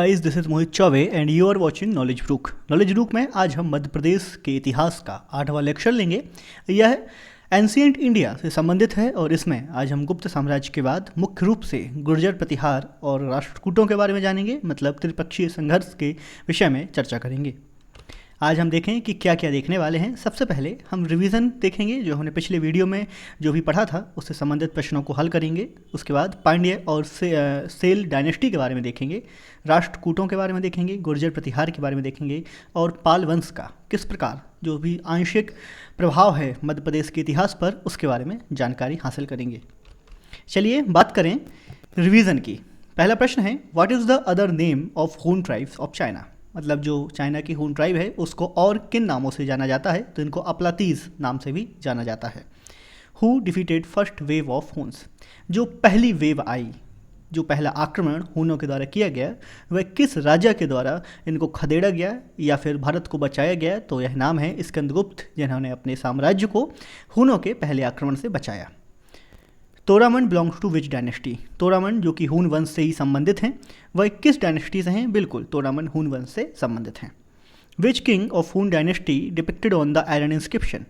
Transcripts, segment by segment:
Guys, this is Mohit Chaubey and you are watching Knowledge Brook. Knowledge Brook में आज हम मध्य प्रदेश के इतिहास का 8वां लेक्चर लेंगे। यह एंशिएंट इंडिया से संबंधित है और इसमें आज हम गुप्त साम्राज्य के बाद मुख्य रूप से गुर्जर प्रतिहार और राष्ट्रकूटों के बारे में जानेंगे, मतलब त्रिपक्षीय संघर्ष के विषय में चर्चा करेंगे। आज हम देखें कि क्या क्या देखने वाले हैं। सबसे पहले हम रिवीजन देखेंगे, जो हमने पिछले वीडियो में जो भी पढ़ा था उससे संबंधित प्रश्नों को हल करेंगे। उसके बाद पांड्य और सेल डायनेस्टी के बारे में देखेंगे, राष्ट्रकूटों के बारे में देखेंगे, गुर्जर प्रतिहार के बारे में देखेंगे और पाल वंश का किस प्रकार जो भी आंशिक प्रभाव है मध्य प्रदेश के इतिहास पर उसके बारे में जानकारी हासिल करेंगे। चलिए बात करें रिवीजन की। पहला प्रश्न है, what is the other name of हून ट्राइब्स ऑफ चाइना। मतलब जो चाइना की हून ट्राइब है उसको और किन नामों से जाना जाता है, तो इनको अपलातीज नाम से भी जाना जाता है। Who defeated first wave of Huns. जो पहली वेव आई, जो पहला आक्रमण हूनों के द्वारा किया गया, वह किस राजा के द्वारा इनको खदेड़ा गया या फिर भारत को बचाया गया, तो यह नाम है स्कंदगुप्त, जिन्होंने अपने साम्राज्य को हूनों के पहले आक्रमण से बचाया। तोरामन बिलोंग्स टू विच डायनेस्टी। तोरामन जो कि हून वंश से ही संबंधित हैं, वह किस डायनेस्टी से हैं? बिल्कुल, तोरामन हून वंश से संबंधित हैं। विच किंग ऑफ हून dynasty depicted on the iron inscription.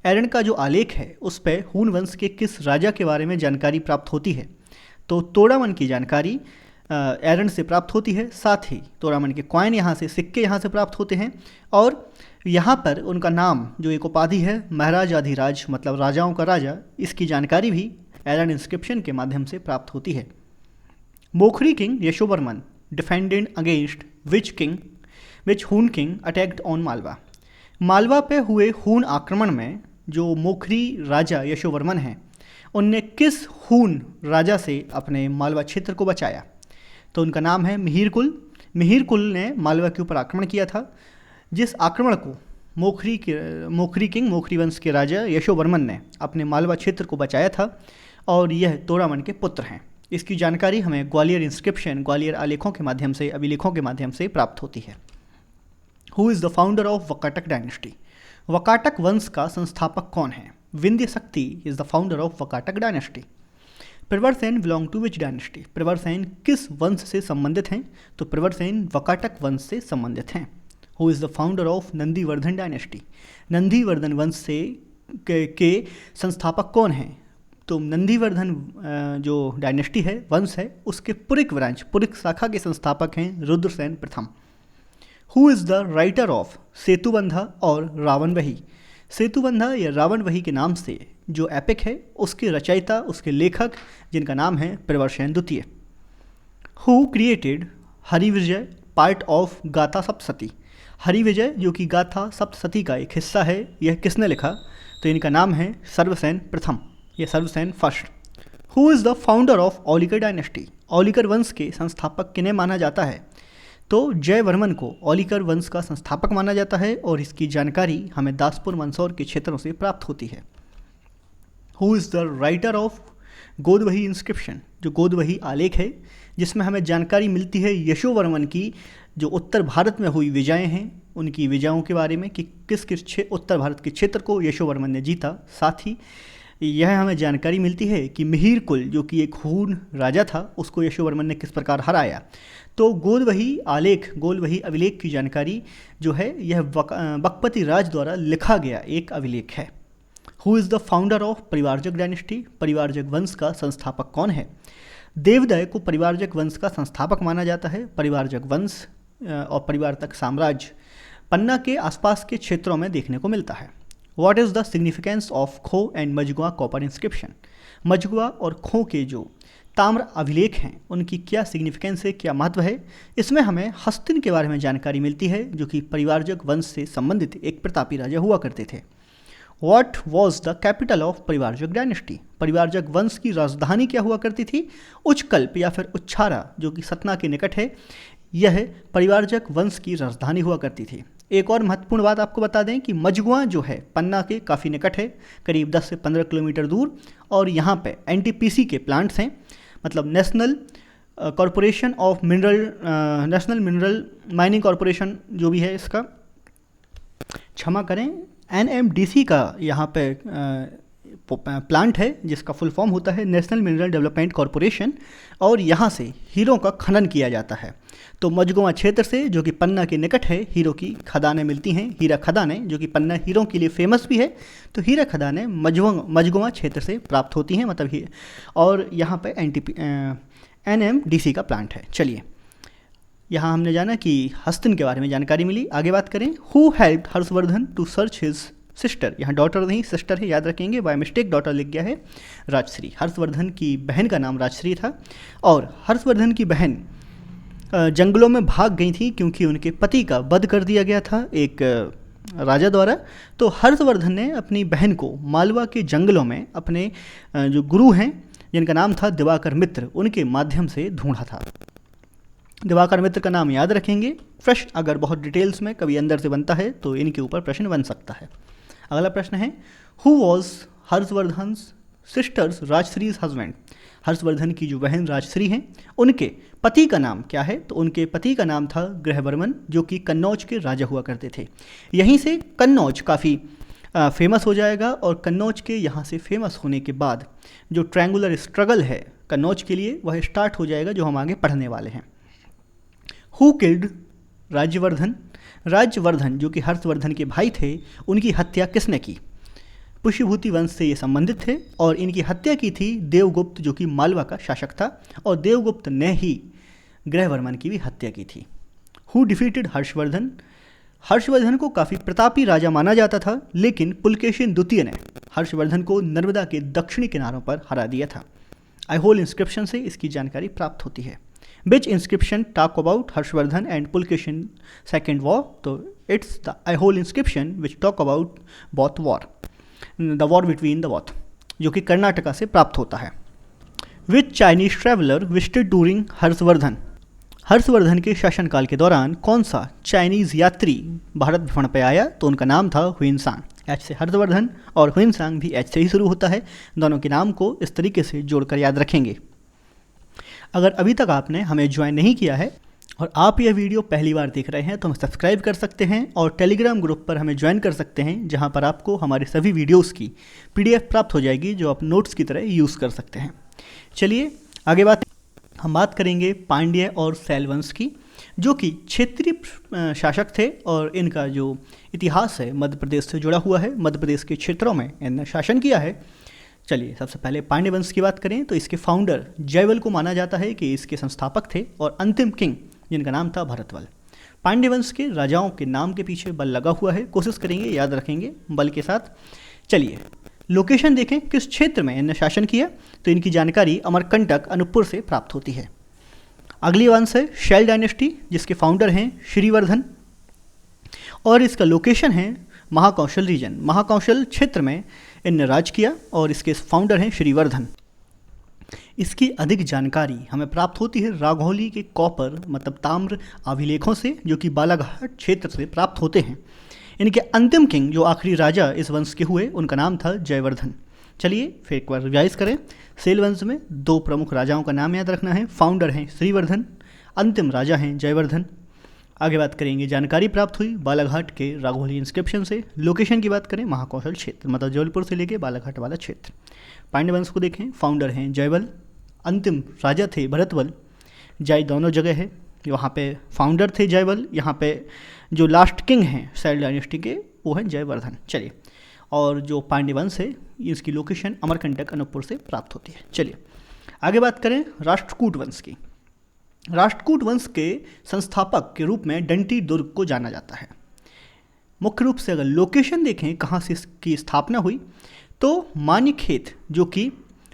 Iron का जो आलेख है उस पर हून वंश के किस राजा के बारे में जानकारी प्राप्त होती है? तो तोरामन की जानकारी आयरन से प्राप्त होती है। साथ ही तोरामन के कॉइन यहाँ से, सिक्के यहाँ से प्राप्त होते हैं और यहाँ पर उनका नाम जो एक उपाधि है महाराजाधिराज, मतलब राजाओं का राजा, इसकी जानकारी भी आयरन इंस्क्रिप्शन के माध्यम से प्राप्त होती है। Maukhari king Yashovarman defended against which Hun king attacked on Malwa. Malwa पे हुए हून आक्रमण में जो मोखरी राजा यशोवर्मन हैं, उनने किस हून राजा से अपने मालवा क्षेत्र को बचाया? तो उनका नाम है मिहिरकुल। मिहिरकुल ने मालवा के ऊपर आक्रमण किया था, जिस आक्रमण को मोखरी वंश के राजा यशोवर्मन ने अपने मालवा क्षेत्र को बचाया था और यह तोरामन के पुत्र हैं। इसकी जानकारी हमें ग्वालियर इंस्क्रिप्शन, ग्वालियर आलेखों के माध्यम से, अभिलेखों के माध्यम से प्राप्त होती है। Who is the founder of Vakataka dynasty. Vakataka वंश का संस्थापक कौन है? Vindhya Shakti is the founder of Vakataka dynasty. Pravarasena belong to which dynasty. Pravarasena किस वंश से संबंधित हैं? तो प्रवरसेन वकाटक वंश से संबंधित हैं। Who is the founder of Nandivardhan dynasty. Nandivardhan वंश से के संस्थापक कौन हैं? तो नंदीवर्धन जो डायनेस्टी है, वंश है, उसके पुरिक ब्रांच, पुरिक शाखा के संस्थापक हैं रुद्रसेन प्रथम। Who is the writer of Setubandha और रावणवही। सेतुबंधा या रावणवही के नाम से जो एपिक है उसके रचयिता, उसके लेखक, जिनका नाम है प्रवरसेन द्वितीय। Who created Harivijay part of गाथा सप्तशती। हरिविजय जो कि गाथा सप्तशती का एक हिस्सा है, यह किसने लिखा? तो इनका नाम है सर्वसेन प्रथम या Sarvasena first. Who is the founder of Aulikara dynasty. Aulikara वंश के संस्थापक किन्हें माना जाता है? तो जयवर्मन को औलिकर वंश का संस्थापक माना जाता है और इसकी जानकारी हमें दासपुर मंदसौर के क्षेत्रों से प्राप्त होती है। Who is the writer of Gaudavaho inscription. जो गोदवही आलेख है जिसमें हमें जानकारी मिलती है यशोवर्मन की जो उत्तर भारत में हुई विजयें हैं, उनकी विजयों के बारे में कि किस किस उत्तर भारत के क्षेत्र को यशोवर्मन ने जीता। साथ ही यह हमें जानकारी मिलती है कि मिहिरकुल जो कि एक हून राजा था, उसको यशोवर्मन ने किस प्रकार हराया। तो गोदवही आलेख, गोदवही अभिलेख की जानकारी जो है यह बकपति राज द्वारा लिखा गया एक अभिलेख है। Who is the founder of Parivrajaka dynasty. Parivrajaka वंश का संस्थापक कौन है? देवदय को परिवारजक वंश का संस्थापक माना जाता है। परिवारजक वंश और परिवारतक साम्राज्य पन्ना के आसपास के क्षेत्रों में देखने को मिलता है। What is the significance of खो एंड मजगुआ कॉपर इंस्क्रिप्शन। मजगुआ और खो के जो ताम्र अभिलेख हैं उनकी क्या सिग्निफिकेंस है, क्या महत्व है? इसमें हमें हस्तिन के बारे में जानकारी मिलती है, जो कि परिवारजक वंश से संबंधित एक प्रतापी राजा हुआ करते थे। What was the capital of Parivrajaka dynasty. Parivrajaka वंश की राजधानी क्या हुआ करती थी? उच्चकल्प या फिर उच्छारा जो कि सतना के निकट है, यह परिवारजक वंश की राजधानी हुआ करती थी। एक और महत्वपूर्ण बात आपको बता दें कि मजगुआ जो है पन्ना के काफ़ी निकट है, करीब 10 से 15 किलोमीटर दूर, और यहाँ पे एनटीपीसी के प्लांट्स हैं, मतलब national corporation of mineral, national mineral mining corporation जो भी है, इसका क्षमा करें, एनएमडीसी का यहाँ पे प्लांट है जिसका फुल फॉर्म होता है नेशनल मिनरल डेवलपमेंट कॉरपोरेशन, और यहाँ से हीरों का खनन किया जाता है। तो मझगुआ क्षेत्र से, जो कि पन्ना के निकट है, हीरो की खदानें मिलती हैं, हीरा खदानें, जो कि पन्ना हीरों के लिए फेमस भी है। तो हीरा खदानें मझगुआ क्षेत्र से प्राप्त होती हैं, मतलब और यहाँ पे NMDC का प्लांट है। चलिए, यहाँ हमने जाना कि हस्तिन के बारे में जानकारी मिली। आगे बात करें, who helped Harshavardhana to search his sister. यहाँ डॉटर नहीं सिस्टर है, याद रखेंगे, बाय मिस्टेक डॉटर लिख गया है, राजश्री। हर्षवर्धन की बहन का नाम राजश्री था, और हर्षवर्धन की बहन जंगलों में भाग गई थी क्योंकि उनके पति का वध कर दिया गया था एक राजा द्वारा। तो हर्षवर्धन ने अपनी बहन को मालवा के जंगलों में अपने जो गुरु हैं, जिनका नाम था दिवाकर मित्र, उनके माध्यम से ढूंढा था। दिवाकर मित्र का नाम याद रखेंगे। प्रश्न अगर बहुत डिटेल्स में कभी अंदर से बनता है तो इनके ऊपर प्रश्न बन सकता है। अगला प्रश्न है, who was Harshavardhan sisters Rajshri's husband. Harshavardhan की जो बहन राजश्री हैं, उनके पति का नाम क्या है? तो उनके पति का नाम था ग्रहवर्मन, जो कि कन्नौज के राजा हुआ करते थे। यहीं से कन्नौज काफ़ी फेमस हो जाएगा, और कन्नौज के यहाँ से फेमस होने के बाद जो ट्रायंगुलर स्ट्रगल है कन्नौज के लिए, वह स्टार्ट हो जाएगा, जो हम आगे पढ़ने वाले हैं। Who killed Rajyavardhan. राज्यवर्धन जो कि हर्षवर्धन के भाई थे, उनकी हत्या किसने की? पुष्यभूति वंश से ये संबंधित थे, और इनकी हत्या की थी देवगुप्त, जो कि मालवा का शासक था, और देवगुप्त ने ही ग्रहवर्मन की भी हत्या की थी। Who defeated Harshvardhan. हर्षवर्धन को काफ़ी प्रतापी राजा माना जाता था, लेकिन पुलकेशिन द्वितीय ने हर्षवर्धन को नर्मदा के दक्षिणी किनारों पर हरा दिया था। ऐहोल इंस्क्रिप्शन से इसकी जानकारी प्राप्त होती है। Which inscription talk about Harshvardhan and Pulkeshin second war? तो it's the Aihole inscription which talk about both war, the war between the both, जो कि कर्नाटका से प्राप्त होता है। Which Chinese traveler visited during Harshvardhan. Harshvardhan के शासनकाल के दौरान कौन सा चाइनीज़ यात्री भारत भ्रमण पर आया? तो उनका नाम था हुइनसांग। एच से हर्षवर्धन और हुइनसांग भी एच से ही शुरू होता है। दोनों के नाम को इस तरीके से जोड़कर याद रखेंगे। अगर अभी तक आपने हमें ज्वाइन नहीं किया है और आप यह वीडियो पहली बार देख रहे हैं, तो हमें सब्सक्राइब कर सकते हैं और टेलीग्राम ग्रुप पर हमें ज्वाइन कर सकते हैं, जहां पर आपको हमारे सभी वीडियोस की PDF प्राप्त हो जाएगी, जो आप नोट्स की तरह यूज़ कर सकते हैं। चलिए आगे हम बात करेंगे पांड्य और सैल वंश की, जो कि क्षेत्रीय शासक थे, और इनका जो इतिहास है मध्य प्रदेश से जुड़ा हुआ है। मध्य प्रदेश के क्षेत्रों में इन्होंने शासन किया है। चलिए सबसे पहले पांड्य वंश की बात करें तो इसके फाउंडर जयवल को माना जाता है कि इसके संस्थापक थे, और अंतिम किंग जिनका नाम था भरतवल। पांड्य वंश के राजाओं के नाम के पीछे बल लगा हुआ है, कोशिश करेंगे याद रखेंगे बल के साथ। चलिए लोकेशन देखें, किस क्षेत्र में इन्होंने शासन किया, तो इनकी जानकारी अमरकंटक अनूपपुर से प्राप्त होती है। अगली वंश है शैल डायनेस्टी, जिसके फाउंडर हैं श्रीवर्धन, और इसका लोकेशन है महाकौशल रीजन। महाकौशल क्षेत्र में इनने राज किया, और इसके फाउंडर हैं श्रीवर्धन। इसकी अधिक जानकारी हमें प्राप्त होती है राघौली के कॉपर मतलब ताम्र अभिलेखों से, जो कि बालाघाट क्षेत्र से प्राप्त होते हैं। इनके अंतिम किंग जो आखिरी राजा इस वंश के हुए, उनका नाम था जयवर्धन। चलिए फिर एक बार रिवाइज करें। सेल वंश में 2 प्रमुख राजाओं का नाम याद रखना है। फाउंडर हैं श्रीवर्धन, अंतिम राजा हैं जयवर्धन। आगे बात करेंगे, जानकारी प्राप्त हुई बालाघाट के राघौली इंस्क्रिप्शन से। लोकेशन की बात करें महाकौशल क्षेत्र, मतलब जबलपुर से लेके बालाघाट वाला क्षेत्र। पांड्य वंश को देखें, फाउंडर हैं जयवल, अंतिम राजा थे भरतवल। जय दोनों जगह है, वहाँ पे फाउंडर थे जयवल, यहाँ पे जो लास्ट किंग हैं शैल डायनेस्टी के वो हैं जयवर्धन। चलिए, और जो पांड्य वंश है इसकी लोकेशन अमरकंटक अनूपपुर से प्राप्त होती है। चलिए आगे बात करें राष्ट्रकूट वंश की। राष्ट्रकूट वंश के संस्थापक के रूप में डंटी दुर्ग को जाना जाता है। मुख्य रूप से अगर लोकेशन देखें कहाँ से इसकी स्थापना हुई, तो मानिखेत जो कि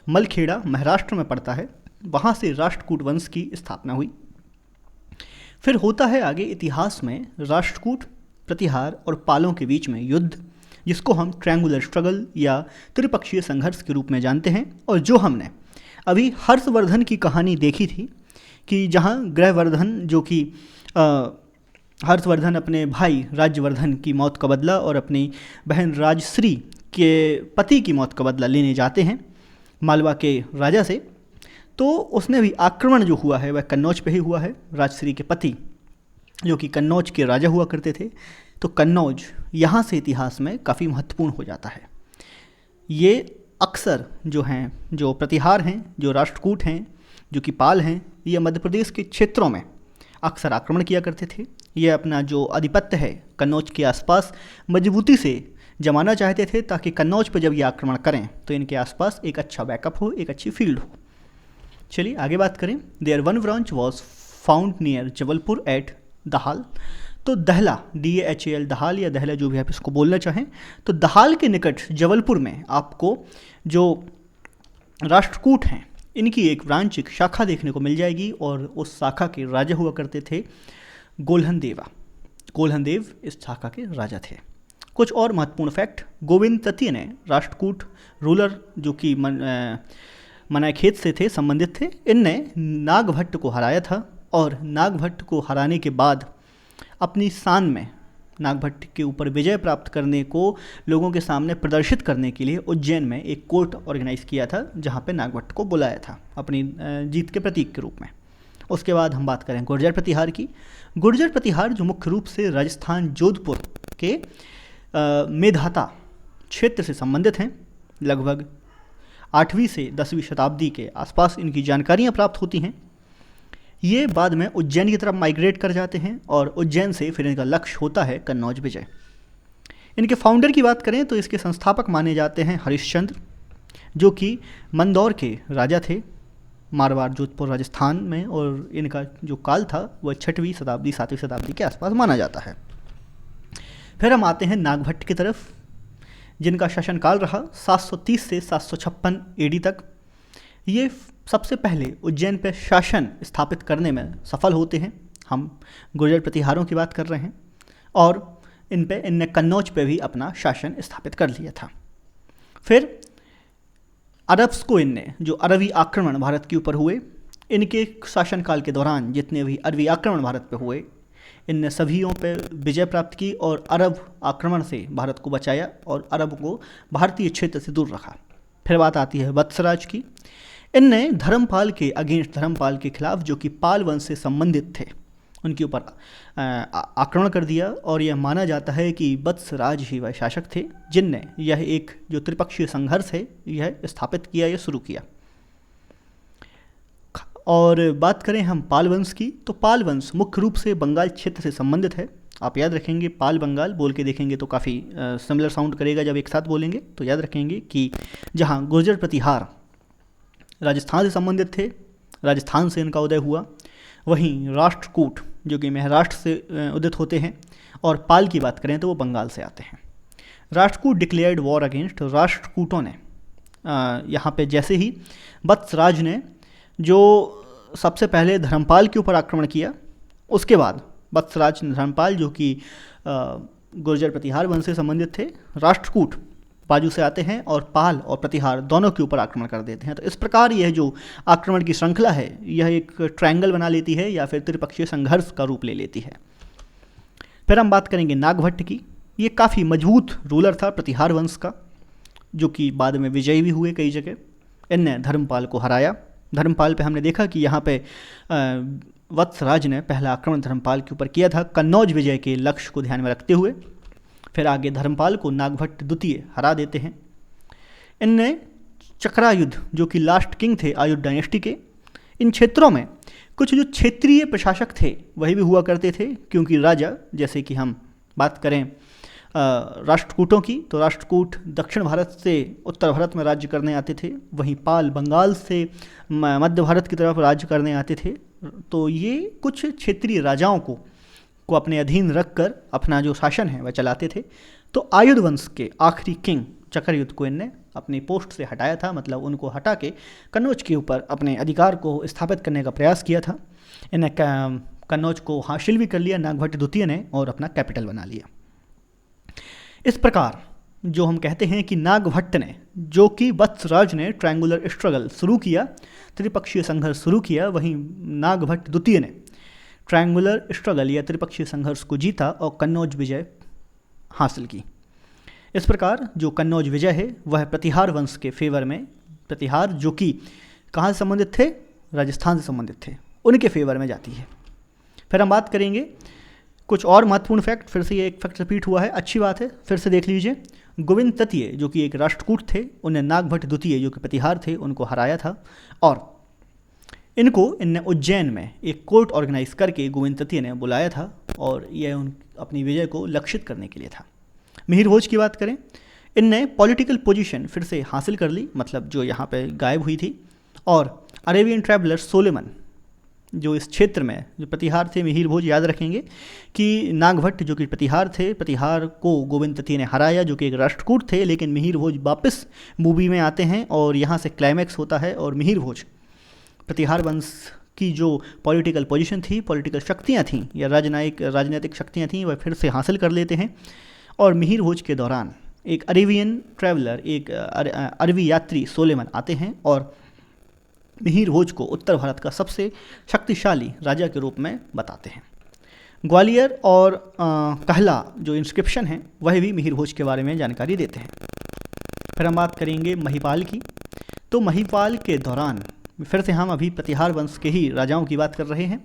मलखेड़ा महाराष्ट्र में पड़ता है, वहाँ से राष्ट्रकूट वंश की स्थापना हुई। फिर होता है आगे इतिहास में राष्ट्रकूट, प्रतिहार और पालों के बीच में युद्ध, जिसको हम ट्रायंगुलर स्ट्रगल या त्रिपक्षीय संघर्ष के रूप में जानते हैं, और जो हमने अभी हर्षवर्धन की कहानी देखी थी कि जहाँ ग्रहवर्धन जो कि हर्षवर्धन अपने भाई राज्यवर्धन की मौत का बदला और अपनी बहन राजश्री के पति की मौत का बदला लेने जाते हैं मालवा के राजा से, तो उसने भी आक्रमण जो हुआ है वह कन्नौज पे ही हुआ है। राजश्री के पति जो कि कन्नौज के राजा हुआ करते थे, तो कन्नौज यहाँ से इतिहास में काफ़ी महत्वपूर्ण हो जाता है। ये अक्सर जो हैं, जो प्रतिहार हैं, जो राष्ट्रकूट हैं, जो कि पाल हैं, ये मध्य प्रदेश के क्षेत्रों में अक्सर आक्रमण किया करते थे। ये अपना जो आधिपत्य है कन्नौज के आसपास मजबूती से जमाना चाहते थे, ताकि कन्नौज पर जब ये आक्रमण करें तो इनके आसपास एक अच्छा बैकअप हो, एक अच्छी फील्ड हो। चलिए आगे बात करें। There one branch was found near Jabalpur at Dahal. तो दहला, DAHAL, दहाल या दहला जो भी आप इसको बोलना चाहें, तो दहाल के निकट जबलपुर में आपको जो राष्ट्रकूट हैं इनकी एक ब्रांच, एक शाखा देखने को मिल जाएगी, और उस शाखा के राजा हुआ करते थे गोल्हन देवा। गोल्हन देव इस शाखा के राजा थे। कुछ और महत्वपूर्ण फैक्ट। गोविंद तृतीय ने राष्ट्रकूट रूलर जो कि मनाखेत से थे, संबंधित थे, इनने नागभट्ट को हराया था, और नागभट्ट को हराने के बाद अपनी शान में नागभट्ट के ऊपर विजय प्राप्त करने को लोगों के सामने प्रदर्शित करने के लिए उज्जैन में एक कोर्ट ऑर्गेनाइज किया था, जहां पे नागभट्ट को बुलाया था अपनी जीत के प्रतीक के रूप में। उसके बाद हम बात करें गुर्जर प्रतिहार की। गुर्जर प्रतिहार जो मुख्य रूप से राजस्थान जोधपुर के मेधाता क्षेत्र से संबंधित हैं, लगभग 8वीं से 10वीं शताब्दी के आसपास इनकी जानकारियाँ प्राप्त होती हैं। ये बाद में उज्जैन की तरफ माइग्रेट कर जाते हैं, और उज्जैन से फिर इनका लक्ष्य होता है कन्नौज विजय। इनके फाउंडर की बात करें तो इसके संस्थापक माने जाते हैं हरिश्चंद्र, जो कि मंदौर के राजा थे, मारवाड़ जोधपुर राजस्थान में, और इनका जो काल था वह 6वीं शताब्दी 7वीं शताब्दी के आसपास माना जाता है। फिर हम आते हैं नागभट्ट की तरफ, जिनका शासनकाल रहा 730 से 756 AD तक। ये सबसे पहले उज्जैन पर शासन स्थापित करने में सफल होते हैं। हम गुर्जर प्रतिहारों की बात कर रहे हैं, और इनने कन्नौज पे भी अपना शासन स्थापित कर लिया था। फिर अरब्स को इनने, जो अरबी आक्रमण भारत के ऊपर हुए, इनके शासनकाल के दौरान जितने भी अरबी आक्रमण भारत पे हुए, इनने सभीयों पे विजय प्राप्त की और अरब आक्रमण से भारत को बचाया और अरब को भारतीय क्षेत्र से दूर रखा। फिर बात आती है वत्सराज की। इनने धर्मपाल के अगेंस्ट, धर्मपाल के खिलाफ, जो कि पाल वंश से संबंधित थे, उनके ऊपर आक्रमण कर दिया, और यह माना जाता है कि वत्सराज ही वह शासक थे जिनने यह एक जो त्रिपक्षीय संघर्ष है यह स्थापित किया, यह शुरू किया। और बात करें हम पाल वंश की, तो पाल वंश मुख्य रूप से बंगाल क्षेत्र से संबंधित है। आप याद रखेंगे, पाल बंगाल बोल के देखेंगे तो काफ़ी सिमिलर साउंड करेगा जब एक साथ बोलेंगे, तो याद रखेंगे कि जहाँ गुर्जर प्रतिहार राजस्थान से संबंधित थे, राजस्थान से इनका उदय हुआ, वहीं राष्ट्रकूट जो कि महाराष्ट्र से उदित होते हैं, और पाल की बात करें तो वो बंगाल से आते हैं। राष्ट्रकूट डिक्लेयर्ड वॉर अगेंस्ट, राष्ट्रकूटों ने यहाँ पे जैसे ही वत्सराज ने जो सबसे पहले धर्मपाल के ऊपर आक्रमण किया, उसके बाद वत्सराज धर्मपाल जो कि गुर्जर प्रतिहार वंश से संबंधित थे, राष्ट्रकूट बाजू से आते हैं और पाल और प्रतिहार दोनों के ऊपर आक्रमण कर देते हैं। तो इस प्रकार यह जो आक्रमण की श्रृंखला है यह एक ट्रायंगल बना लेती है या फिर त्रिपक्षीय संघर्ष का रूप ले लेती है। फिर हम बात करेंगे नागभट्ट की। ये काफ़ी मजबूत रूलर था प्रतिहार वंश का, जो कि बाद में विजयी भी हुए कई जगह। इनने धर्मपाल को हराया। धर्मपाल पे हमने देखा कि यहाँ पे वत्सराज ने पहला आक्रमण धर्मपाल के ऊपर किया था कन्नौज विजय के लक्ष्य को ध्यान में रखते हुए। फिर आगे धर्मपाल को नागभट्ट द्वितीय हरा देते हैं। इनने चक्रायुध जो कि लास्ट किंग थे आयुध डायनेस्टी के, इन क्षेत्रों में कुछ जो क्षेत्रीय प्रशासक थे वही भी हुआ करते थे, क्योंकि राजा, जैसे कि हम बात करें राष्ट्रकूटों की, तो राष्ट्रकूट दक्षिण भारत से उत्तर भारत में राज्य करने आते थे, वहीं पाल बंगाल से मध्य भारत की तरफ राज्य करने आते थे। तो ये कुछ क्षेत्रीय राजाओं को अपने अधीन रखकर अपना जो शासन है वह चलाते थे। तो आयुध वंश के आखिरी किंग चक्रयुध को इनने अपनी पोस्ट से हटाया था, मतलब उनको हटा के कन्नौज के ऊपर अपने अधिकार को स्थापित करने का प्रयास किया था। इन्हें कन्नौज को हासिल भी कर लिया नागभट्ट द्वितीय ने और अपना कैपिटल बना लिया। इस प्रकार जो हम कहते हैं कि नागभट्ट ने, जो कि वत्सराज ने ट्रायंगुलर स्ट्रगल शुरू किया, त्रिपक्षीय संघर्ष शुरू किया, वहीं नागभट्ट द्वितीय ने ट्रायंगुलर स्ट्रगल या त्रिपक्षीय संघर्ष को जीता और कन्नौज विजय हासिल की। इस प्रकार जो कन्नौज विजय है वह प्रतिहार वंश के फेवर में, प्रतिहार जो कि कहाँ से संबंधित थे, राजस्थान से संबंधित थे, उनके फेवर में जाती है। फिर हम बात करेंगे कुछ और महत्वपूर्ण फैक्ट। फिर से ये एक फैक्ट रिपीट हुआ है, अच्छी बात है, फिर से देख लीजिए। गोविंद तृतीय जो कि एक राष्ट्रकूट थे, उन्हें नागभट्ट द्वितीय जो कि प्रतिहार थे उनको हराया था, और इनने उज्जैन में एक कोर्ट ऑर्गेनाइज करके गोविंद तृतीय ने बुलाया था, और यह अपनी विजय को लक्षित करने के लिए था। मिहिर भोज की बात करें, इनने पॉलिटिकल पोजीशन फिर से हासिल कर ली, मतलब जो यहाँ पे गायब हुई थी, और अरेबियन ट्रैवलर सोलेमन जो इस क्षेत्र में जो प्रतिहार थे, मिहिर भोज याद रखेंगे कि नागभट्ट जो कि प्रतिहार थे, प्रतिहार को गोविंद तृतीय ने हराया जो कि एक राष्ट्रकूट थे, लेकिन मिहिर भोज वापस मूवी में आते हैं और यहाँ से क्लाइमैक्स होता है, और मिहिर भोज प्रतिहार वंश की जो पॉलिटिकल पोजीशन थी, पॉलिटिकल शक्तियाँ थीं या राजनीतिक शक्तियाँ थीं, वह फिर से हासिल कर लेते हैं। और मिहिर भोज के दौरान एक अरेबियन ट्रैवलर, एक अरबी यात्री सोलेमन आते हैं और मिहिर भोज को उत्तर भारत का सबसे शक्तिशाली राजा के रूप में बताते हैं। ग्वालियर और कहला जो इंस्क्रिप्शन है वह भी मिहिर भोज के बारे में जानकारी देते हैं। फिर हम बात करेंगे महिपाल की। तो महिपाल के दौरान, फिर से हम अभी प्रतिहार वंश के ही राजाओं की बात कर रहे हैं,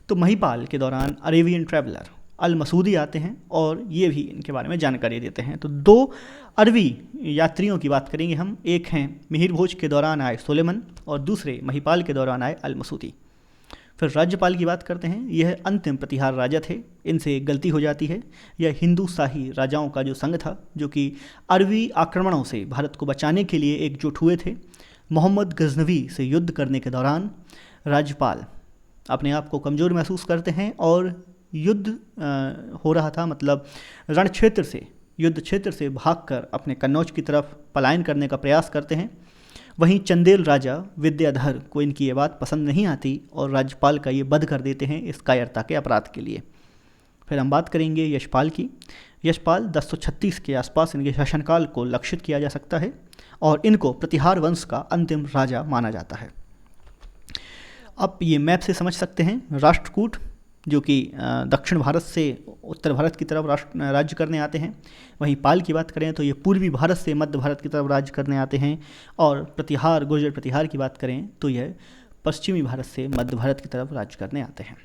तो महिपाल के दौरान अरेबियन ट्रैवलर अल मसूदी आते हैं और ये भी इनके बारे में जानकारी देते हैं। तो दो अरबी यात्रियों की बात करेंगे हम, एक हैं मिहिर भोज के दौरान आए सोलेमन और दूसरे महिपाल के दौरान आए अल मसूदी। फिर राज्यपाल की बात करते हैं, यह अंतिम प्रतिहार राजा थे, इनसे एक गलती हो जाती है। यह हिंदू शाही राजाओं का जो संघ था जो कि अरबी आक्रमणों से भारत को बचाने के लिए एकजुट हुए थे। मोहम्मद गजनवी से युद्ध करने के दौरान राज्यपाल अपने आप को कमज़ोर महसूस करते हैं और युद्ध हो रहा था, मतलब रण क्षेत्र से, युद्ध क्षेत्र से भागकर अपने कन्नौज की तरफ पलायन करने का प्रयास करते हैं। वहीं चंदेल राजा विद्याधर को इनकी ये बात पसंद नहीं आती और राज्यपाल का ये वध कर देते हैं इस कायरता के अपराध के लिए। फिर हम बात करेंगे यशपाल की। यशपाल 1036 के आसपास इनके शासनकाल को लक्षित किया जा सकता है और इनको प्रतिहार वंश का अंतिम राजा माना जाता है। अब ये मैप से समझ सकते हैं, राष्ट्रकूट जो कि दक्षिण भारत से उत्तर भारत की तरफ राज्य करने आते हैं। वहीं पाल की बात करें तो ये पूर्वी भारत से मध्य भारत की तरफ राज्य करने आते हैं। और प्रतिहार, गुर्जर प्रतिहार की बात करें तो यह पश्चिमी भारत से मध्य भारत की तरफ राज्य करने आते हैं।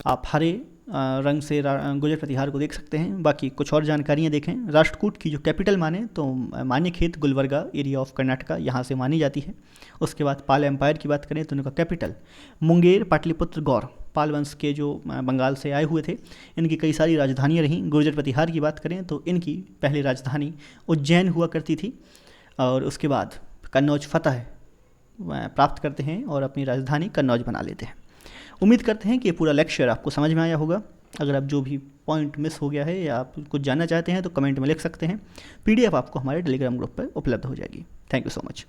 आप हरे रंग से गुर्जर प्रतिहार को देख सकते हैं। बाकी कुछ और जानकारियाँ देखें। राष्ट्रकूट की जो कैपिटल माने तो मान्यखेत गुलबर्गा एरिया ऑफ कर्नाटका यहाँ से मानी जाती है। उसके बाद पाल एम्पायर की बात करें तो उनका कैपिटल मुंगेर, पाटलिपुत्र, गौर, पाल वंश के जो बंगाल से आए हुए थे, इनकी कई सारी राजधानियाँ रहीं। गुर्जर प्रतिहार की बात करें तो इनकी पहली राजधानी उज्जैन हुआ करती थी और उसके बाद कन्नौज फतह प्राप्त करते हैं और अपनी राजधानी कन्नौज बना लेते हैं। उम्मीद करते हैं कि ये पूरा लेक्चर आपको समझ में आया होगा। अगर आप जो भी पॉइंट मिस हो गया है या आप कुछ जानना चाहते हैं तो कमेंट में लिख सकते हैं। PDF आपको हमारे टेलीग्राम ग्रुप पर उपलब्ध हो जाएगी। Thank you so much.